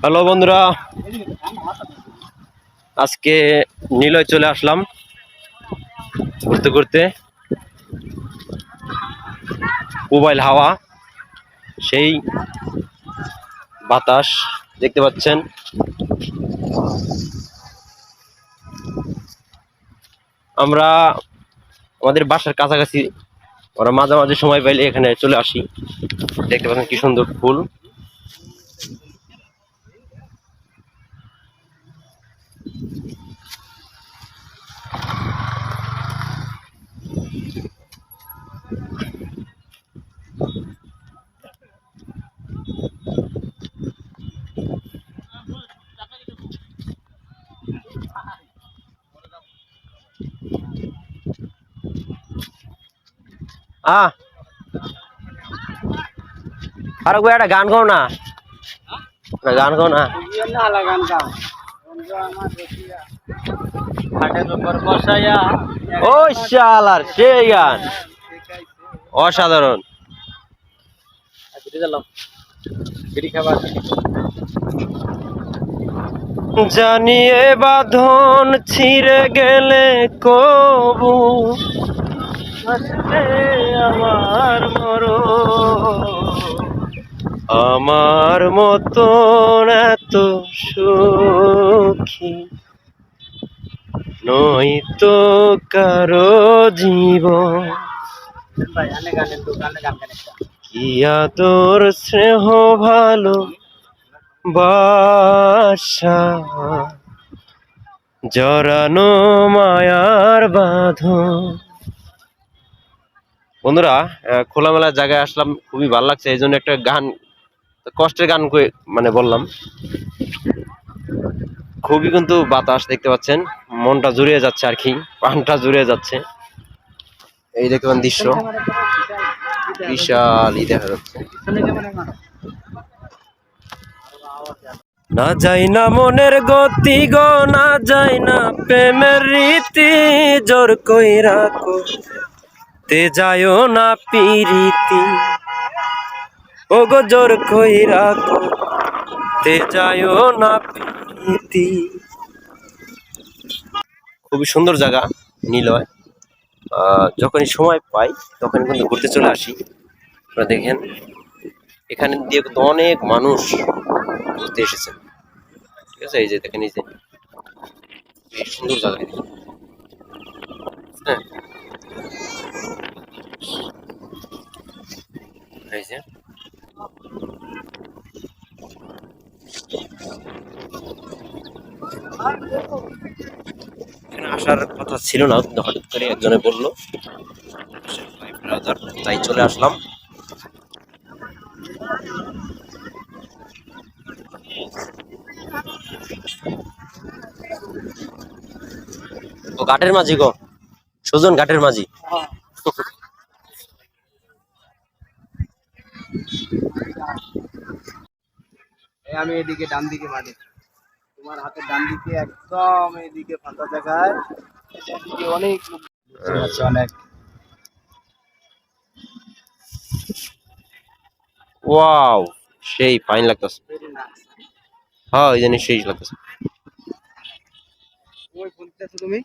Hello বন্ধুরা, আজকে নীলয় চলে আসলাম ঘুরতে ঘুরতে। মোবাইল হাওয়া, সেই বাতাস দেখতে পাচ্ছেন। আমরা আমাদের বাসার কাছাকাছি, ওরা মাঝে মাঝে সময় পাইলে এখানে চলে আসি। দেখতে পাচ্ছেন কি সুন্দর ফুল। আর একটা গান গাও না, গান গাও না। ও শালার সেই গান অসাধারণ। জানিয়ে বাঁধন ছিঁড়ে গেলে কবু আমার আমার মতন এত সুখী নই তো কারো জীবন। কি আদর স্নেহ ভালো বাসা জড়ানো মায়ার বাঁধন। বন্ধুরা, খোলামেলা জায়গায় আসলাম, খুবই ভালো লাগছে। এই জন্য একটা গান, কষ্টের গান মানে বললাম। খুবই কিন্তু বাতাস দেখতে পাচ্ছেন, মনটা জুড়িয়ে যাচ্ছে আর কি, প্রাণটা জুড়িয়ে যাচ্ছে। এই দেখতে পান দৃশ্য, বিশালই দেখা যাচ্ছে। না যাই না মনের গতি গো, না যাই না প্রেমের রীতি, জোর কইরা করতে যাইও না পিরিতি। ও গো জোর কইরা করতে যাইও না পিরিতি। খুবই সুন্দর জায়গা নীলয়। যখনই সময় পাই তখনই কিন্তু ঘুরতে চলে আসি। আপনারা দেখেন এখানে দিয়ে কিন্তু অনেক মানুষ ঘুরতে এসেছেন। ঠিক আছে, এই যে দেখেন, এই যে এই সুন্দর জায়গা। হ্যাঁ, এই যে এখানে আসার কথা ছিল না, হঠাৎ করে একজনে বললো, তাই চলে আসলাম। ও ঘাটের মাঝি গো, সুজন ঘাটের মাঝি। আমি এদিকে ডান দিকে মাঠে, তোমার হাতের ডান দিকে একদম এদিকে ফাঁকা জায়গায় অনেক অনেক। ওয়াও, সেই ফাইন লাগতেছে। হ্যাঁ, ওই জন্য সেই লাগতেছে। ওই বলতেছো তুমি